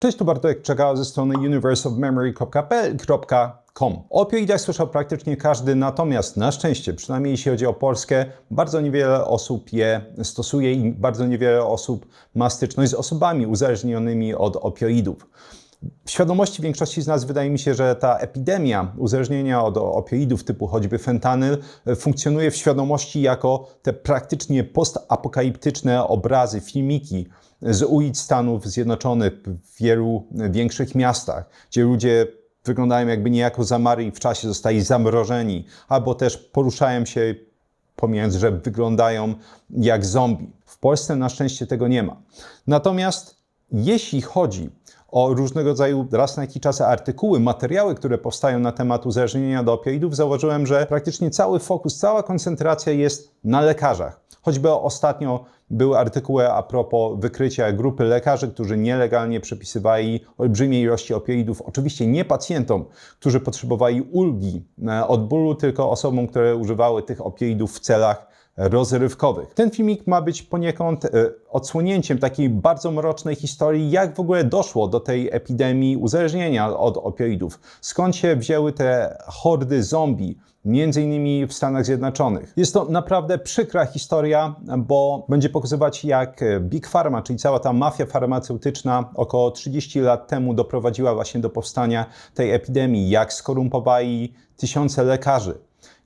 Cześć, tu Bartek Czagała ze strony universeofmemory.pl.com. O opioidach słyszał praktycznie każdy, natomiast na szczęście, przynajmniej jeśli chodzi o Polskę, bardzo niewiele osób je stosuje i bardzo niewiele osób ma styczność z osobami uzależnionymi od opioidów. W świadomości większości z nas wydaje mi się, że ta epidemia uzależnienia od opioidów typu choćby fentanyl funkcjonuje w świadomości jako te praktycznie postapokaliptyczne obrazy, filmiki z ulic Stanów Zjednoczonych w wielu większych miastach, gdzie ludzie wyglądają jakby niejako zamarli w czasie, zostali zamrożeni, albo też poruszają się, pomijając, że wyglądają jak zombie. W Polsce na szczęście tego nie ma. Natomiast jeśli chodzi o różnego rodzaju raz na jakiś czas artykuły, materiały, które powstają na temat uzależnienia do opioidów, zauważyłem, że praktycznie cały fokus, cała koncentracja jest na lekarzach. Choćby ostatnio były artykuły a propos wykrycia grupy lekarzy, którzy nielegalnie przepisywali olbrzymiej ilości opioidów, oczywiście nie pacjentom, którzy potrzebowali ulgi od bólu, tylko osobom, które używały tych opioidów w celach rozrywkowych. Ten filmik ma być poniekąd odsłonięciem takiej bardzo mrocznej historii, jak w ogóle doszło do tej epidemii uzależnienia od opioidów. Skąd się wzięły te hordy zombie, między innymi w Stanach Zjednoczonych. Jest to naprawdę przykra historia, bo będzie pokazywać, jak Big Pharma, czyli cała ta mafia farmaceutyczna około 30 lat temu doprowadziła właśnie do powstania tej epidemii, jak skorumpowali tysiące lekarzy,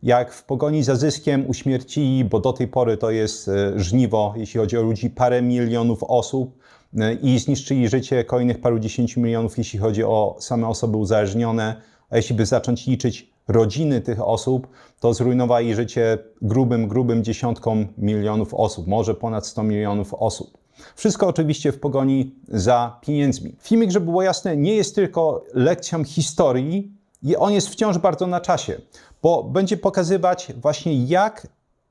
jak w pogoni za zyskiem uśmiercili, bo do tej pory to jest żniwo, jeśli chodzi o ludzi, parę milionów osób i zniszczyli życie kolejnych paru dziesięciu milionów, jeśli chodzi o same osoby uzależnione, a jeśli by zacząć liczyć rodziny tych osób, to zrujnowali życie grubym dziesiątkom milionów osób, może ponad 100 milionów osób. Wszystko oczywiście w pogoni za pieniędzmi. Filmik, żeby było jasne, nie jest tylko lekcją historii i on jest wciąż bardzo na czasie, bo będzie pokazywać właśnie, jak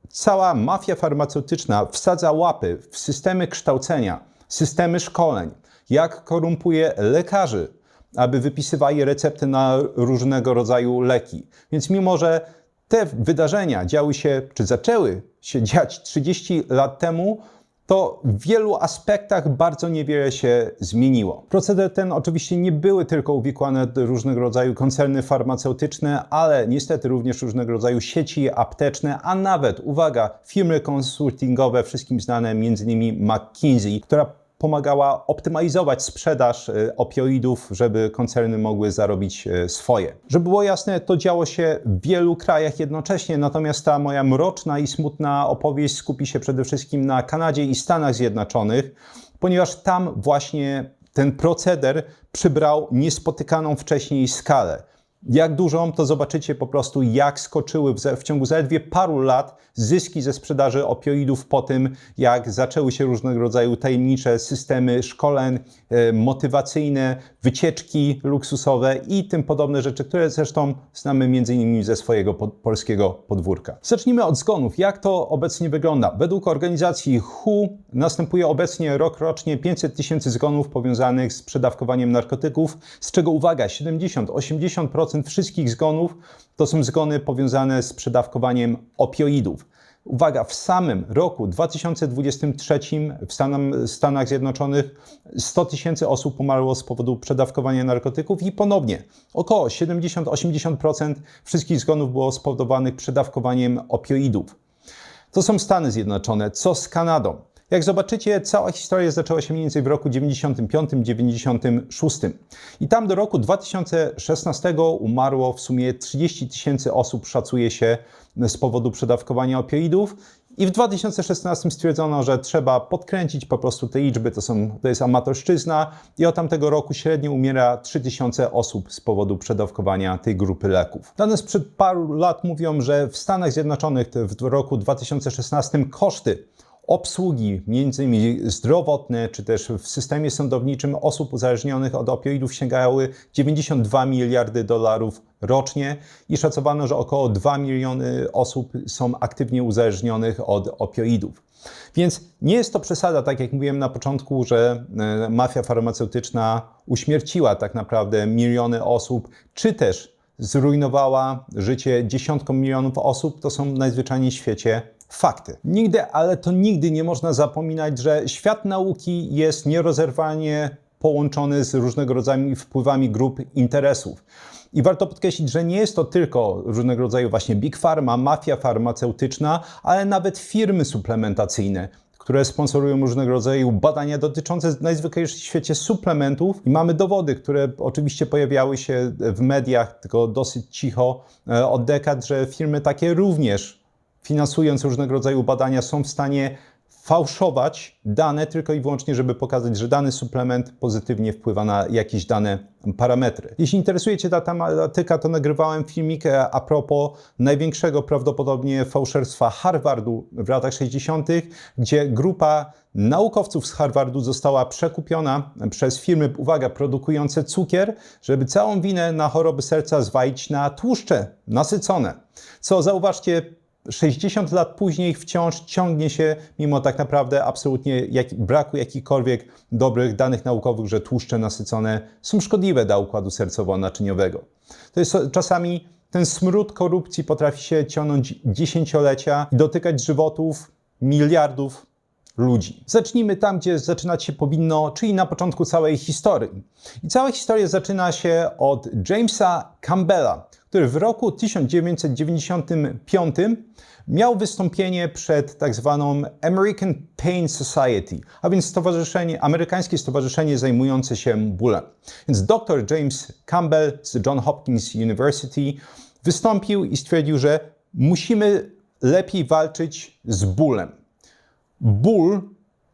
cała mafia farmaceutyczna wsadza łapy w systemy kształcenia, systemy szkoleń, jak korumpuje lekarzy, aby wypisywali recepty na różnego rodzaju leki. Więc mimo, że te wydarzenia działy się, czy zaczęły się dziać 30 lat temu, to w wielu aspektach bardzo niewiele się zmieniło. Proceder ten oczywiście nie były tylko uwikłane różnego rodzaju koncerny farmaceutyczne, ale niestety również różnego rodzaju sieci apteczne, a nawet, uwaga, firmy konsultingowe, wszystkim znane, m.in. McKinsey, która pomagała optymalizować sprzedaż opioidów, żeby koncerny mogły zarobić swoje. Żeby było jasne, to działo się w wielu krajach jednocześnie, natomiast ta moja mroczna i smutna opowieść skupi się przede wszystkim na Kanadzie i Stanach Zjednoczonych, ponieważ tam właśnie ten proceder przybrał niespotykaną wcześniej skalę. Jak dużą, to zobaczycie po prostu, jak skoczyły w ciągu zaledwie paru lat zyski ze sprzedaży opioidów po tym, jak zaczęły się różnego rodzaju tajemnicze systemy szkoleń, motywacyjne, wycieczki luksusowe i tym podobne rzeczy, które zresztą znamy m.in. ze swojego polskiego podwórka. Zacznijmy od zgonów. Jak to obecnie wygląda? Według organizacji WHO następuje obecnie rokrocznie 500 000 zgonów powiązanych z przedawkowaniem narkotyków, z czego uwaga, 70-80% wszystkich zgonów to są zgony powiązane z przedawkowaniem opioidów. Uwaga, w samym roku 2023 w Stanach Zjednoczonych 100 000 osób umarło z powodu przedawkowania narkotyków i ponownie około 70-80% wszystkich zgonów było spowodowanych przedawkowaniem opioidów. To są Stany Zjednoczone. Co z Kanadą? Jak zobaczycie, cała historia zaczęła się mniej więcej w roku 95-96. I tam do roku 2016 umarło w sumie 30 000 osób, szacuje się, z powodu przedawkowania opioidów. I w 2016 stwierdzono, że trzeba podkręcić po prostu te liczby, to jest amatorszczyzna i od tamtego roku średnio umiera 3000 osób z powodu przedawkowania tej grupy leków. Dane sprzed paru lat mówią, że w Stanach Zjednoczonych w roku 2016 koszty obsługi, m.in. zdrowotne, czy też w systemie sądowniczym osób uzależnionych od opioidów sięgały 92 miliardy dolarów rocznie i szacowano, że około 2 miliony osób są aktywnie uzależnionych od opioidów. Więc nie jest to przesada, tak jak mówiłem na początku, że mafia farmaceutyczna uśmierciła tak naprawdę miliony osób, czy też zrujnowała życie dziesiątkom milionów osób. To są najzwyczajniej w świecie fakty. Nigdy, ale to nigdy nie można zapominać, że świat nauki jest nierozerwalnie połączony z różnego rodzaju wpływami grup interesów. I warto podkreślić, że nie jest to tylko różnego rodzaju właśnie big pharma, mafia farmaceutyczna, ale nawet firmy suplementacyjne, które sponsorują różnego rodzaju badania dotyczące najzwyklejszych w świecie suplementów. I mamy dowody, które oczywiście pojawiały się w mediach, tylko dosyć cicho od dekad, że firmy takie również, finansując różnego rodzaju badania, są w stanie fałszować dane tylko i wyłącznie, żeby pokazać, że dany suplement pozytywnie wpływa na jakieś dane parametry. Jeśli interesuje Cię ta tematyka, to nagrywałem filmik a propos największego prawdopodobnie fałszerstwa Harvardu w latach 60., gdzie grupa naukowców z Harvardu została przekupiona przez firmy, uwaga, produkujące cukier, żeby całą winę na choroby serca zwalić na tłuszcze nasycone. Co, zauważcie, 60 lat później wciąż ciągnie się, mimo tak naprawdę absolutnie braku jakichkolwiek dobrych danych naukowych, że tłuszcze nasycone są szkodliwe dla układu sercowo-naczyniowego. To jest czasami ten smród korupcji potrafi się ciągnąć dziesięciolecia i dotykać żywotów miliardów ludzi. Zacznijmy tam, gdzie zaczynać się powinno, czyli na początku całej historii. I cała historia zaczyna się od Jamesa Campbella, który w roku 1995 miał wystąpienie przed tak zwaną American Pain Society, a więc amerykańskie stowarzyszenie zajmujące się bólem. Więc dr James Campbell z Johns Hopkins University wystąpił i stwierdził, że musimy lepiej walczyć z bólem. Ból,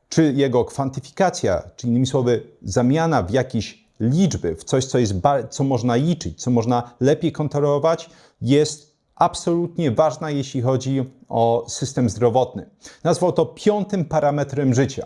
czy jego kwantyfikacja, czyli innymi słowy zamiana w jakieś liczby, w coś, co można liczyć, co można lepiej kontrolować, jest absolutnie ważna, jeśli chodzi o system zdrowotny. Nazwał to 5. parametrem życia.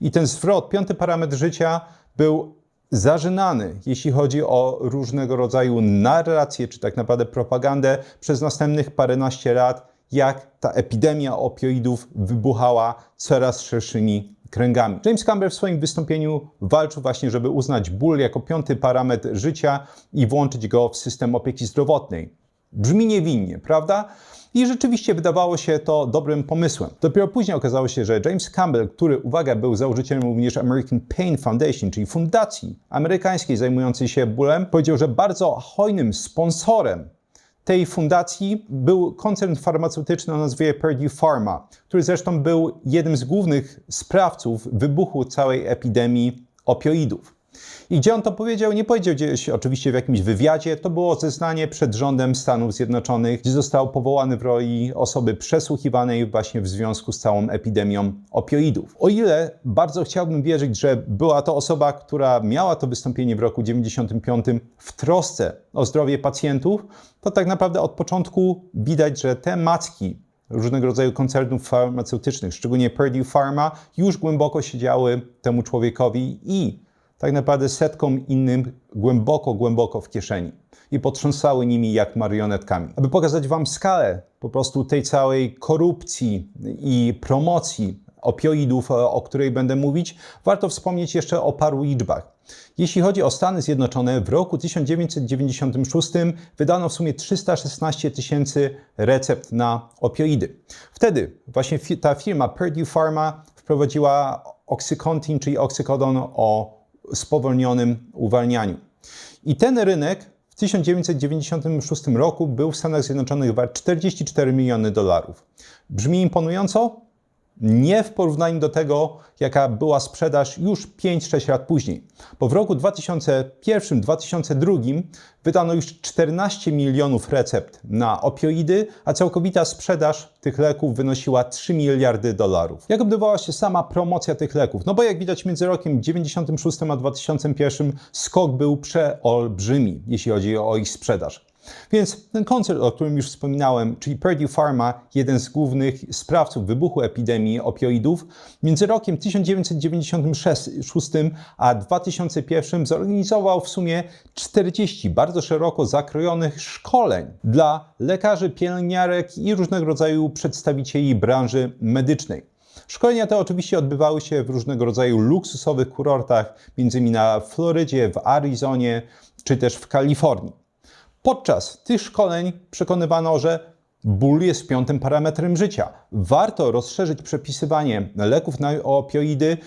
I ten zwrot, 5. parametr życia, był zażynany, jeśli chodzi o różnego rodzaju narracje, czy tak naprawdę propagandę przez następnych paręnaście lat, jak ta epidemia opioidów wybuchała coraz szerszymi kręgami. James Campbell w swoim wystąpieniu walczył właśnie, żeby uznać ból jako 5. parametr życia i włączyć go w system opieki zdrowotnej. Brzmi niewinnie, prawda? I rzeczywiście wydawało się to dobrym pomysłem. Dopiero później okazało się, że James Campbell, który, uwaga, był założycielem również American Pain Foundation, czyli fundacji amerykańskiej zajmującej się bólem, powiedział, że bardzo hojnym sponsorem tej fundacji był koncern farmaceutyczny o nazwie Purdue Pharma, który zresztą był jednym z głównych sprawców wybuchu całej epidemii opioidów. I gdzie on to powiedział? Nie powiedział gdzieś oczywiście w jakimś wywiadzie, to było zeznanie przed rządem Stanów Zjednoczonych, gdzie został powołany w roli osoby przesłuchiwanej właśnie w związku z całą epidemią opioidów. O ile bardzo chciałbym wierzyć, że była to osoba, która miała to wystąpienie w roku 1995 w trosce o zdrowie pacjentów, to tak naprawdę od początku widać, że te macki różnego rodzaju koncernów farmaceutycznych, szczególnie Purdue Pharma, już głęboko siedziały temu człowiekowi i tak naprawdę setkom innym głęboko w kieszeni i potrząsały nimi jak marionetkami. Aby pokazać Wam skalę po prostu tej całej korupcji i promocji opioidów, o której będę mówić, warto wspomnieć jeszcze o paru liczbach. Jeśli chodzi o Stany Zjednoczone, w roku 1996 wydano w sumie 316 000 recept na opioidy. Wtedy właśnie ta firma Purdue Pharma wprowadziła Oxycontin, czyli oksykodon o spowolnionym uwalnianiu. I ten rynek w 1996 roku był w Stanach Zjednoczonych wart 44 miliony dolarów. Brzmi imponująco? Nie w porównaniu do tego, jaka była sprzedaż już 5-6 lat później. Bo w roku 2001-2002 wydano już 14 milionów recept na opioidy, a całkowita sprzedaż tych leków wynosiła 3 miliardy dolarów. Jak odbywała się sama promocja tych leków? No bo jak widać między rokiem 1996 a 2001 skok był przeolbrzymi, jeśli chodzi o ich sprzedaż. Więc ten koncern, o którym już wspominałem, czyli Purdue Pharma, jeden z głównych sprawców wybuchu epidemii opioidów, między rokiem 1996 a 2001 zorganizował w sumie 40 bardzo szeroko zakrojonych szkoleń dla lekarzy, pielęgniarek i różnego rodzaju przedstawicieli branży medycznej. Szkolenia te oczywiście odbywały się w różnego rodzaju luksusowych kurortach, m.in. na Florydzie, w Arizonie czy też w Kalifornii. Podczas tych szkoleń przekonywano, że Ból jest piątym parametrem życia. Warto rozszerzyć przepisywanie leków na opioidy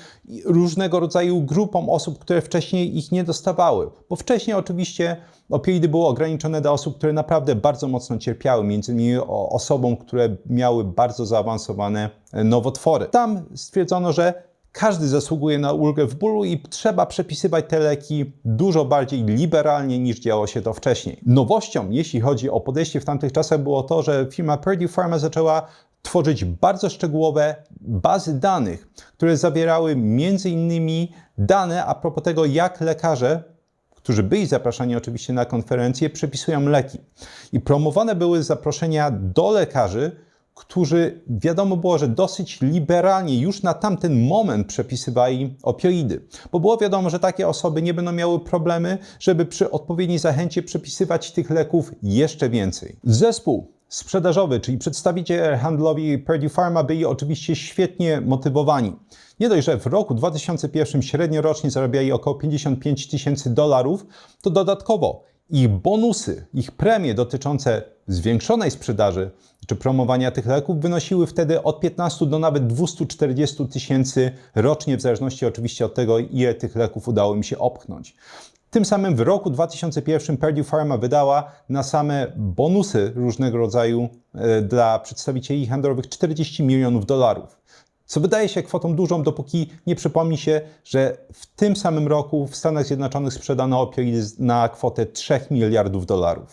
różnego rodzaju grupom osób, które wcześniej ich nie dostawały. Bo wcześniej oczywiście opioidy były ograniczone do osób, które naprawdę bardzo mocno cierpiały, między innymi osobom, które miały bardzo zaawansowane nowotwory. Tam stwierdzono, że każdy zasługuje na ulgę w bólu i trzeba przepisywać te leki dużo bardziej liberalnie niż działo się to wcześniej. Nowością, jeśli chodzi o podejście w tamtych czasach, było to, że firma Purdue Pharma zaczęła tworzyć bardzo szczegółowe bazy danych, które zawierały m.in. dane a propos tego, jak lekarze, którzy byli zapraszani oczywiście na konferencje, przepisują leki. I promowane były zaproszenia do lekarzy, którzy wiadomo było, że dosyć liberalnie już na tamten moment przepisywali opioidy. Bo było wiadomo, że takie osoby nie będą miały problemy, żeby przy odpowiedniej zachęcie przepisywać tych leków jeszcze więcej. Zespół sprzedażowy, czyli przedstawiciele handlowi Purdue Pharma byli oczywiście świetnie motywowani. Nie dość, że w roku 2001 średnio rocznie zarabiali około $55,000, to dodatkowo ich bonusy, ich premie dotyczące zwiększonej sprzedaży czy promowania tych leków wynosiły wtedy od 15 do nawet 240 tysięcy rocznie, w zależności oczywiście od tego, ile tych leków udało im się opchnąć. Tym samym w roku 2001 Purdue Pharma wydała na same bonusy różnego rodzaju dla przedstawicieli handlowych $40 milionów. Co wydaje się kwotą dużą, dopóki nie przypomni się, że w tym samym roku w Stanach Zjednoczonych sprzedano opioidy na kwotę $3 miliardów.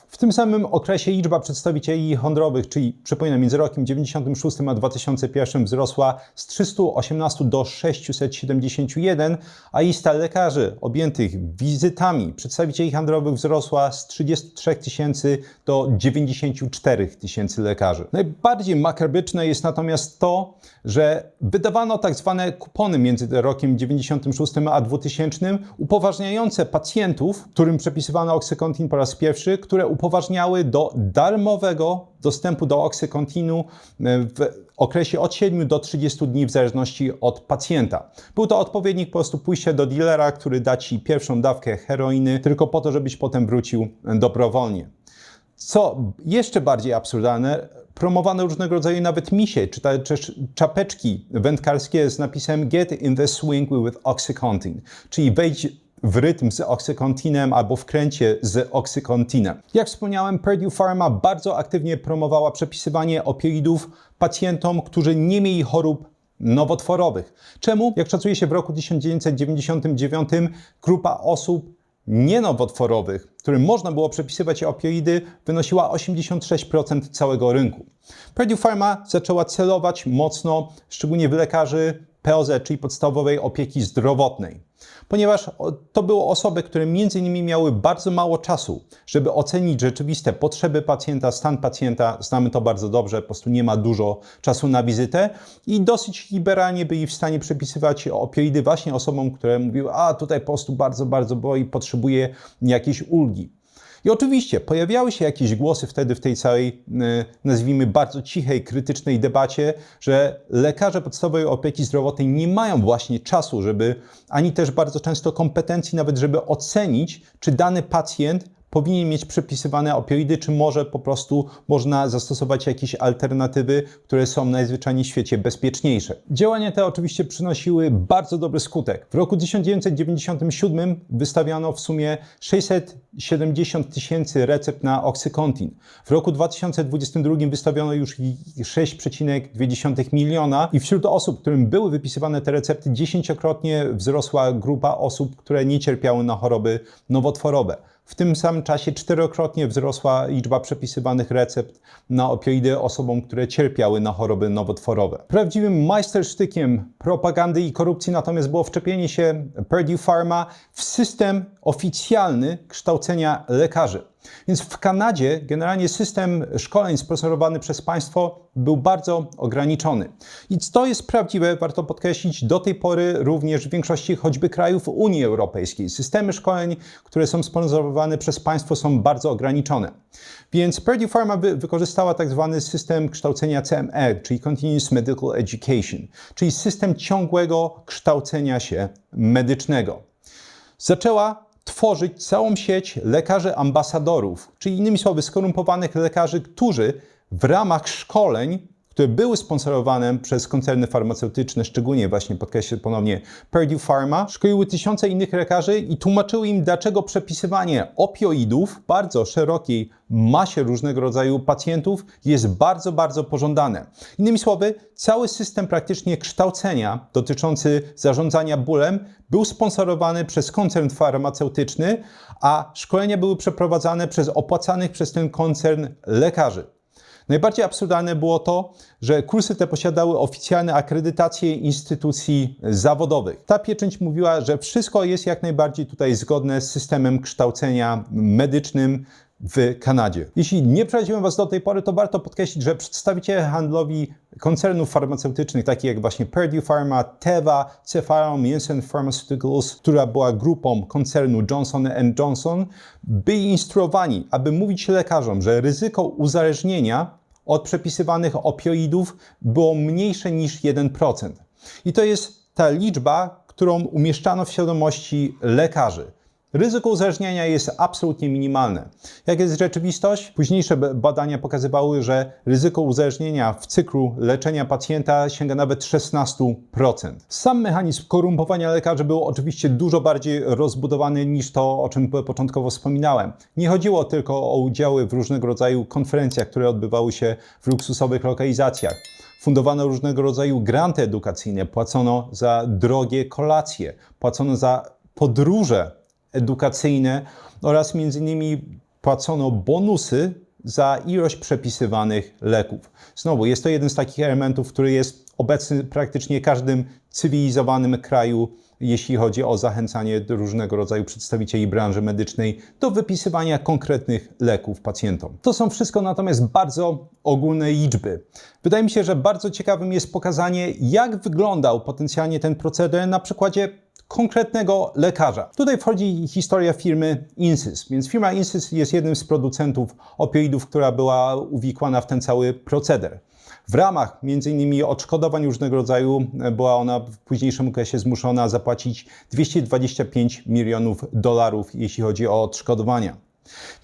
W tym samym okresie liczba przedstawicieli handlowych, czyli przypominam, między rokiem 1996 a 2001 wzrosła z 318 do 671, a lista lekarzy objętych wizytami przedstawicieli handlowych wzrosła z 33 tysięcy do 94 tysięcy lekarzy. Najbardziej makabryczne jest natomiast to, że wydawano tak zwane kupony między rokiem 96 a 2000, upoważniające pacjentów, którym przepisywano Oxycontin po raz pierwszy, które upoważniały do darmowego dostępu do Oxycontinu w okresie od 7 do 30 dni w zależności od pacjenta. Był to odpowiednik po prostu pójścia do dealera, który da Ci pierwszą dawkę heroiny tylko po to, żebyś potem wrócił dobrowolnie. Co jeszcze bardziej absurdalne, promowano różnego rodzaju nawet misie, czy też czapeczki wędkarskie z napisem Get in the swing with Oxycontin, czyli wejdź w rytm z Oxycontinem albo wkręcie z Oxycontinem. Jak wspomniałem, Purdue Pharma bardzo aktywnie promowała przepisywanie opioidów pacjentom, którzy nie mieli chorób nowotworowych. Czemu? Jak szacuje się, w roku 1999 grupa osób nienowotworowych, którym można było przepisywać opioidy, wynosiła 86% całego rynku. Purdue Pharma zaczęła celować mocno, szczególnie w lekarzy POZ, czyli podstawowej opieki zdrowotnej. Ponieważ to były osoby, które między innymi miały bardzo mało czasu, żeby ocenić rzeczywiste potrzeby pacjenta, stan pacjenta, znamy to bardzo dobrze, po prostu nie ma dużo czasu na wizytę i dosyć liberalnie byli w stanie przepisywać opioidy właśnie osobom, które mówiły, a tutaj po prostu bardzo boli, potrzebuje jakiejś ulgi. I oczywiście pojawiały się jakieś głosy wtedy w tej całej, nazwijmy, bardzo cichej, krytycznej debacie, że lekarze podstawowej opieki zdrowotnej nie mają właśnie czasu, żeby, ani też bardzo często kompetencji nawet, żeby ocenić, czy dany pacjent powinien mieć przepisywane opioidy, czy może po prostu można zastosować jakieś alternatywy, które są najzwyczajniej w świecie bezpieczniejsze. Działania te oczywiście przynosiły bardzo dobry skutek. W roku 1997 wystawiono w sumie 670 tysięcy recept na Oxycontin. W roku 2022 wystawiono już 6,2 miliona i wśród osób, którym były wypisywane te recepty, 10-krotnie wzrosła grupa osób, które nie cierpiały na choroby nowotworowe. W tym samym czasie 4-krotnie wzrosła liczba przepisywanych recept na opioidy osobom, które cierpiały na choroby nowotworowe. Prawdziwym majstersztykiem propagandy i korupcji natomiast było wczepienie się Purdue Pharma w system oficjalny kształcenia lekarzy. Więc w Kanadzie generalnie system szkoleń sponsorowany przez państwo był bardzo ograniczony. I to jest prawdziwe, warto podkreślić, do tej pory również w większości choćby krajów Unii Europejskiej. Systemy szkoleń, które są sponsorowane przez państwo, są bardzo ograniczone. Więc Purdue Pharma wykorzystała tak zwany system kształcenia CME, czyli Continuous Medical Education, czyli system ciągłego kształcenia się medycznego. Zaczęła tworzyć całą sieć lekarzy ambasadorów, czyli innymi słowy skorumpowanych lekarzy, którzy w ramach szkoleń, które były sponsorowane przez koncerny farmaceutyczne, szczególnie właśnie podkreślę ponownie Purdue Pharma, szkoliły tysiące innych lekarzy i tłumaczyły im, dlaczego przepisywanie opioidów w bardzo szerokiej masie różnego rodzaju pacjentów jest bardzo, bardzo pożądane. Innymi słowy, cały system praktycznie kształcenia dotyczący zarządzania bólem był sponsorowany przez koncern farmaceutyczny, a szkolenia były przeprowadzane przez opłacanych przez ten koncern lekarzy. Najbardziej absurdalne było to, że kursy te posiadały oficjalne akredytacje instytucji zawodowych. Ta pieczęć mówiła, że wszystko jest jak najbardziej tutaj zgodne z systemem kształcenia medycznym w Kanadzie. Jeśli nie prowadziłem Was do tej pory, to warto podkreślić, że przedstawiciele handlowi koncernów farmaceutycznych, takich jak właśnie Purdue Pharma, Teva, Cefaron, Janssen Pharmaceuticals, która była grupą koncernu Johnson & Johnson, byli instruowani, aby mówić lekarzom, że ryzyko uzależnienia od przepisywanych opioidów było mniejsze niż 1%. I to jest ta liczba, którą umieszczano w świadomości lekarzy. Ryzyko uzależnienia jest absolutnie minimalne. Jak jest rzeczywistość? Późniejsze badania pokazywały, że ryzyko uzależnienia w cyklu leczenia pacjenta sięga nawet 16%. Sam mechanizm korumpowania lekarzy był oczywiście dużo bardziej rozbudowany niż to, o czym początkowo wspominałem. Nie chodziło tylko o udziały w różnego rodzaju konferencjach, które odbywały się w luksusowych lokalizacjach. Fundowano różnego rodzaju granty edukacyjne, płacono za drogie kolacje, płacono za podróże edukacyjne oraz m.in. płacono bonusy za ilość przepisywanych leków. Znowu, jest to jeden z takich elementów, który jest obecny w praktycznie każdym cywilizowanym kraju, jeśli chodzi o zachęcanie do różnego rodzaju przedstawicieli branży medycznej do wypisywania konkretnych leków pacjentom. To są wszystko natomiast bardzo ogólne liczby. Wydaje mi się, że bardzo ciekawym jest pokazanie, jak wyglądał potencjalnie ten proceder na przykładzie konkretnego lekarza. Tutaj wchodzi historia firmy Insys, więc firma Insys jest jednym z producentów opioidów, która była uwikłana w ten cały proceder. W ramach m.in. odszkodowań różnego rodzaju była ona w późniejszym okresie zmuszona zapłacić $225 milionów, jeśli chodzi o odszkodowania.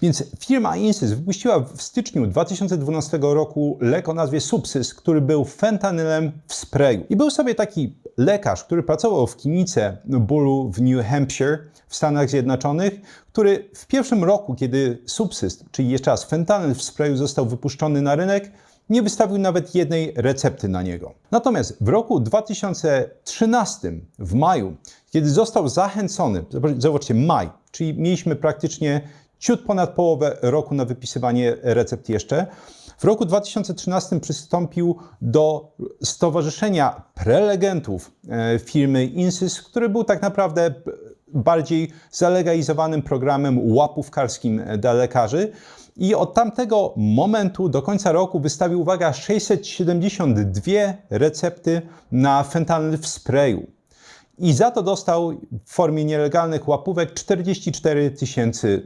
Więc firma Insys wypuściła w styczniu 2012 roku lek o nazwie Subsys, który był fentanylem w sprayu. I był sobie taki lekarz, który pracował w klinice bólu w New Hampshire w Stanach Zjednoczonych, który w pierwszym roku, kiedy Subsys, czyli jeszcze raz fentanyl w sprayu został wypuszczony na rynek, nie wystawił nawet jednej recepty na niego. Natomiast w roku 2013, w maju, kiedy został zachęcony, zobaczcie, maj, czyli mieliśmy praktycznie ciut ponad połowę roku na wypisywanie recept jeszcze. W roku 2013 przystąpił do stowarzyszenia prelegentów firmy Insys, który był tak naprawdę bardziej zalegalizowanym programem łapówkarskim dla lekarzy. I od tamtego momentu do końca roku wystawił, uwaga, 672 recepty na fentanyl w sprayu. I za to dostał w formie nielegalnych łapówek $44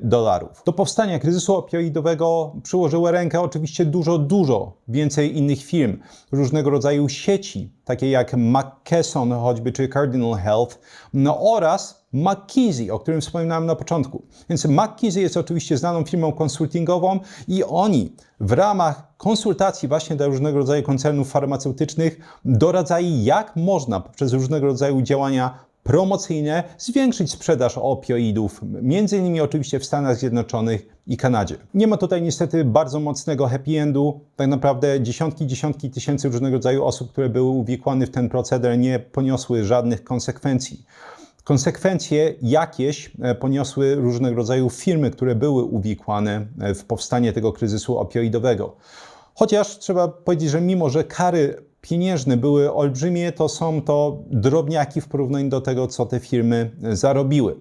000. Do powstania kryzysu opioidowego przyłożyły rękę oczywiście dużo więcej innych firm, różnego rodzaju sieci, takie jak McKesson choćby, czy Cardinal Health, oraz McKinsey, o którym wspominałem na początku. Więc McKinsey jest oczywiście znaną firmą konsultingową i oni w ramach konsultacji właśnie dla różnego rodzaju koncernów farmaceutycznych doradzali, jak można poprzez różnego rodzaju działania promocyjne zwiększyć sprzedaż opioidów, między innymi oczywiście w Stanach Zjednoczonych i Kanadzie. Nie ma tutaj niestety bardzo mocnego happy endu. Tak naprawdę dziesiątki tysięcy różnego rodzaju osób, które były uwikłane w ten proceder, nie poniosły żadnych konsekwencji. Konsekwencje jakieś poniosły różnego rodzaju firmy, które były uwikłane w powstanie tego kryzysu opioidowego. Chociaż trzeba powiedzieć, że mimo że kary pieniężne były olbrzymie, to są to drobniaki w porównaniu do tego, co te firmy zarobiły.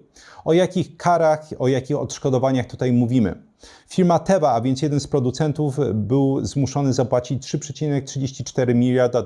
O jakich karach, o jakich odszkodowaniach tutaj mówimy? Firma Teva, a więc jeden z producentów, był zmuszony zapłacić $3,34 miliarda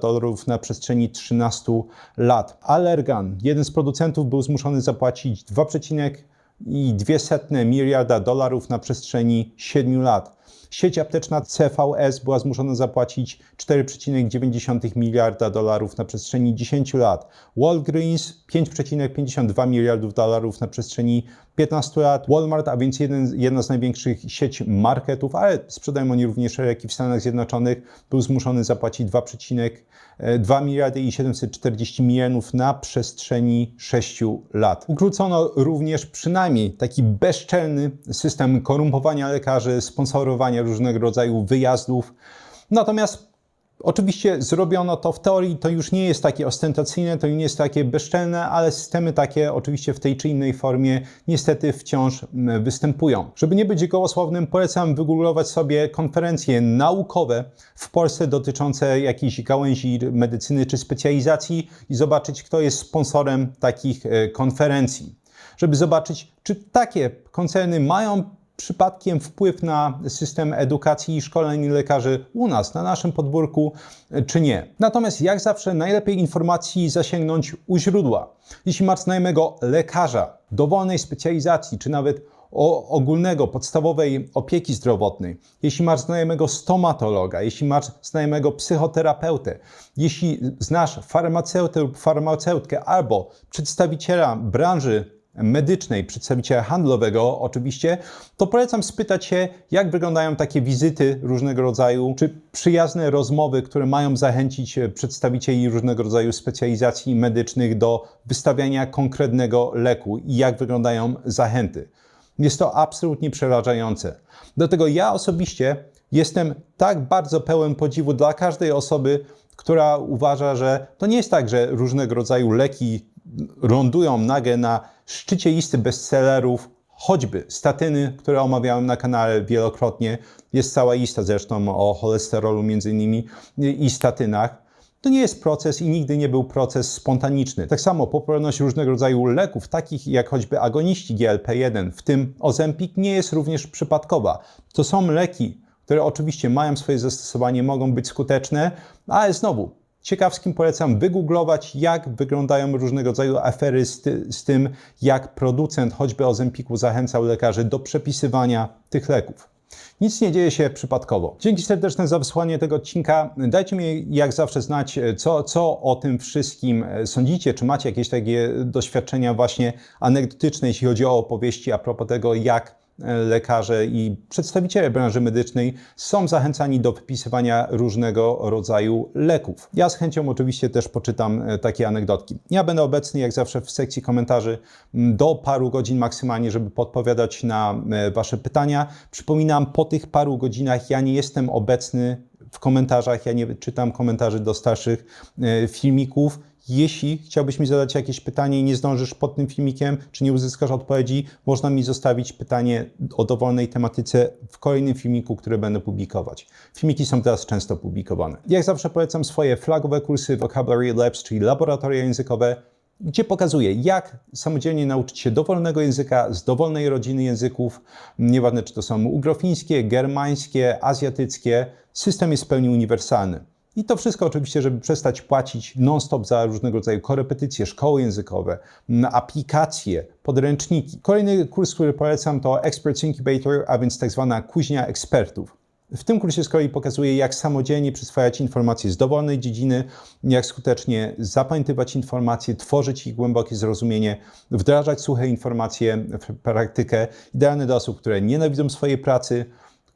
na przestrzeni 13 lat. Allergan, jeden z producentów, był zmuszony zapłacić $2,2 miliarda na przestrzeni 7 lat. Sieć apteczna CVS była zmuszona zapłacić 4,9 miliarda dolarów na przestrzeni 10 lat. Walgreens 5,52 miliardów dolarów na przestrzeni 15 lat. Walmart, a więc jedna z największych sieci marketów, ale sprzedają oni również leki w Stanach Zjednoczonych, był zmuszony zapłacić 2,2 miliardy i 740 milionów na przestrzeni 6 lat. Ukrócono również przynajmniej taki bezczelny system korumpowania lekarzy, sponsorowania różnego rodzaju wyjazdów. Natomiast oczywiście zrobiono to w teorii, to już nie jest takie ostentacyjne, to nie jest takie bezczelne, ale systemy takie oczywiście w tej czy innej formie niestety wciąż występują. Żeby nie być gołosłownym, polecam wygooglować sobie konferencje naukowe w Polsce dotyczące jakiejś gałęzi medycyny czy specjalizacji i zobaczyć, kto jest sponsorem takich konferencji. Żeby zobaczyć, czy takie koncerny mają przypadkiem wpływ na system edukacji i szkoleń lekarzy u nas, na naszym podwórku, czy nie. Natomiast jak zawsze najlepiej informacji zasięgnąć u źródła. Jeśli masz znajomego lekarza dowolnej specjalizacji, czy nawet ogólnego, podstawowej opieki zdrowotnej, jeśli masz znajomego stomatologa, jeśli masz znajomego psychoterapeutę, jeśli znasz farmaceutę lub farmaceutkę albo przedstawiciela branży medycznej, przedstawiciela handlowego oczywiście, to polecam spytać się, jak wyglądają takie wizyty różnego rodzaju, czy przyjazne rozmowy, które mają zachęcić przedstawicieli różnego rodzaju specjalizacji medycznych do wystawiania konkretnego leku i jak wyglądają zachęty. Jest to absolutnie przerażające. Dlatego ja osobiście jestem tak bardzo pełen podziwu dla każdej osoby, która uważa, że to nie jest tak, że różnego rodzaju leki lądują nagle na szczycie listy bestsellerów, choćby statyny, które omawiałem na kanale wielokrotnie. Jest cała lista zresztą o cholesterolu między innymi i statynach. To nie jest proces i nigdy nie był proces spontaniczny. Tak samo popularność różnego rodzaju leków, takich jak choćby agoniści GLP-1, w tym Ozempic, nie jest również przypadkowa. To są leki, które oczywiście mają swoje zastosowanie, mogą być skuteczne, ale znowu, ciekawskim polecam wygooglować, jak wyglądają różnego rodzaju afery z tym, jak producent choćby Ozempicu zachęcał lekarzy do przepisywania tych leków. Nic nie dzieje się przypadkowo. Dzięki serdeczne za wysłanie tego odcinka. Dajcie mi jak zawsze znać, co o tym wszystkim sądzicie. Czy macie jakieś takie doświadczenia właśnie anegdotyczne, jeśli chodzi o opowieści a propos tego, jak lekarze i przedstawiciele branży medycznej są zachęcani do wypisywania różnego rodzaju leków. Ja z chęcią oczywiście też poczytam takie anegdotki. Ja będę obecny jak zawsze w sekcji komentarzy do paru godzin maksymalnie, żeby podpowiadać na Wasze pytania. Przypominam, po tych paru godzinach ja nie jestem obecny w komentarzach, ja nie czytam komentarzy do starszych filmików. Jeśli chciałbyś mi zadać jakieś pytanie i nie zdążysz pod tym filmikiem, czy nie uzyskasz odpowiedzi, można mi zostawić pytanie o dowolnej tematyce w kolejnym filmiku, który będę publikować. Filmiki są teraz często publikowane. Jak zawsze polecam swoje flagowe kursy Vocabulary Labs, czyli laboratoria językowe, gdzie pokazuję, jak samodzielnie nauczyć się dowolnego języka z dowolnej rodziny języków, nieważne czy to są ugrofińskie, germańskie, azjatyckie, system jest w pełni uniwersalny. I to wszystko oczywiście, żeby przestać płacić non-stop za różnego rodzaju korepetycje, szkoły językowe, aplikacje, podręczniki. Kolejny kurs, który polecam, to Experts Incubator, a więc tak zwana kuźnia ekspertów. W tym kursie z kolei pokazuję, jak samodzielnie przyswajać informacje z dowolnej dziedziny, jak skutecznie zapamiętywać informacje, tworzyć ich głębokie zrozumienie, wdrażać suche informacje w praktykę. Idealne do osób, które nienawidzą swojej pracy,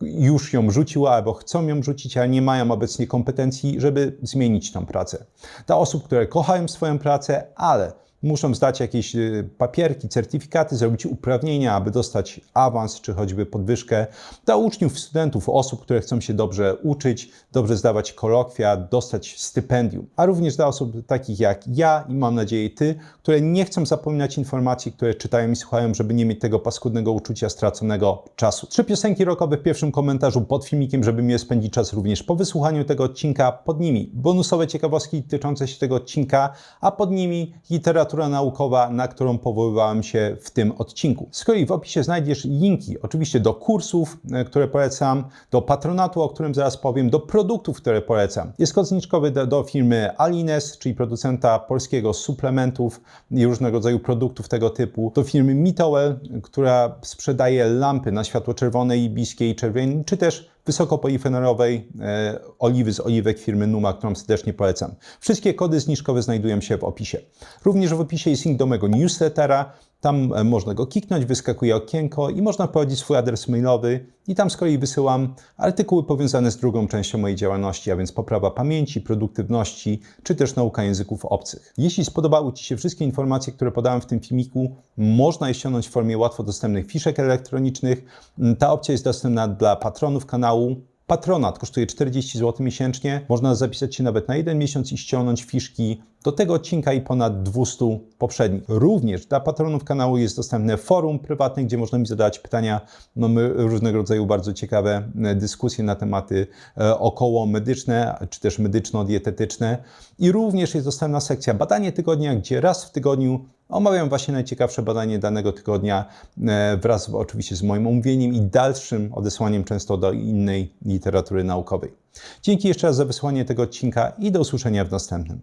już ją rzuciła albo chcą ją rzucić, ale nie mają obecnie kompetencji, żeby zmienić tą pracę. Dla osób, które kochają swoją pracę, ale muszą zdać jakieś papierki, certyfikaty, zrobić uprawnienia, aby dostać awans czy choćby podwyżkę. Dla uczniów, studentów, osób, które chcą się dobrze uczyć, dobrze zdawać kolokwia, dostać stypendium. A również dla osób takich jak ja i mam nadzieję ty, które nie chcą zapominać informacji, które czytają i słuchają, żeby nie mieć tego paskudnego uczucia straconego czasu. 3 piosenki rockowe w pierwszym komentarzu pod filmikiem, żeby mnie spędzić czas również po wysłuchaniu tego odcinka. Pod nimi bonusowe ciekawostki dotyczące się tego odcinka, a pod nimi literatura literatura naukowa, na którą powoływałem się w tym odcinku. Z kolei w opisie znajdziesz linki oczywiście do kursów, które polecam, do patronatu, o którym zaraz powiem, do produktów, które polecam. Jest kod zniżkowy do firmy Alines, czyli producenta polskiego suplementów i różnego rodzaju produktów tego typu, do firmy Mitowel, która sprzedaje lampy na światło czerwone, ibiskiej i czerwieni, czy też wysokopolifenolowej oliwy z oliwek firmy Numa, którą serdecznie polecam. Wszystkie kody zniżkowe znajdują się w opisie. Również w opisie jest link do mojego newslettera. Tam można go kliknąć, wyskakuje okienko i można wprowadzić swój adres mailowy i tam z kolei wysyłam artykuły powiązane z drugą częścią mojej działalności, a więc poprawa pamięci, produktywności, czy też nauka języków obcych. Jeśli spodobały Ci się wszystkie informacje, które podałem w tym filmiku, można je ściągnąć w formie łatwo dostępnych fiszek elektronicznych. Ta opcja jest dostępna dla patronów kanału. Patronat kosztuje 40 zł miesięcznie. Można zapisać się nawet na 1 miesiąc i ściągnąć fiszki do tego odcinka i ponad 200 poprzednich. Również dla patronów kanału jest dostępne forum prywatne, gdzie można mi zadawać pytania. Mamy różnego rodzaju bardzo ciekawe dyskusje na tematy około medyczne, czy też medyczno-dietetyczne. I również jest dostępna sekcja Badanie Tygodnia, gdzie raz w tygodniu omawiam właśnie najciekawsze badanie danego tygodnia wraz oczywiście z moim omówieniem i dalszym odesłaniem często do innej literatury naukowej. Dzięki jeszcze raz za wysłanie tego odcinka i do usłyszenia w następnym.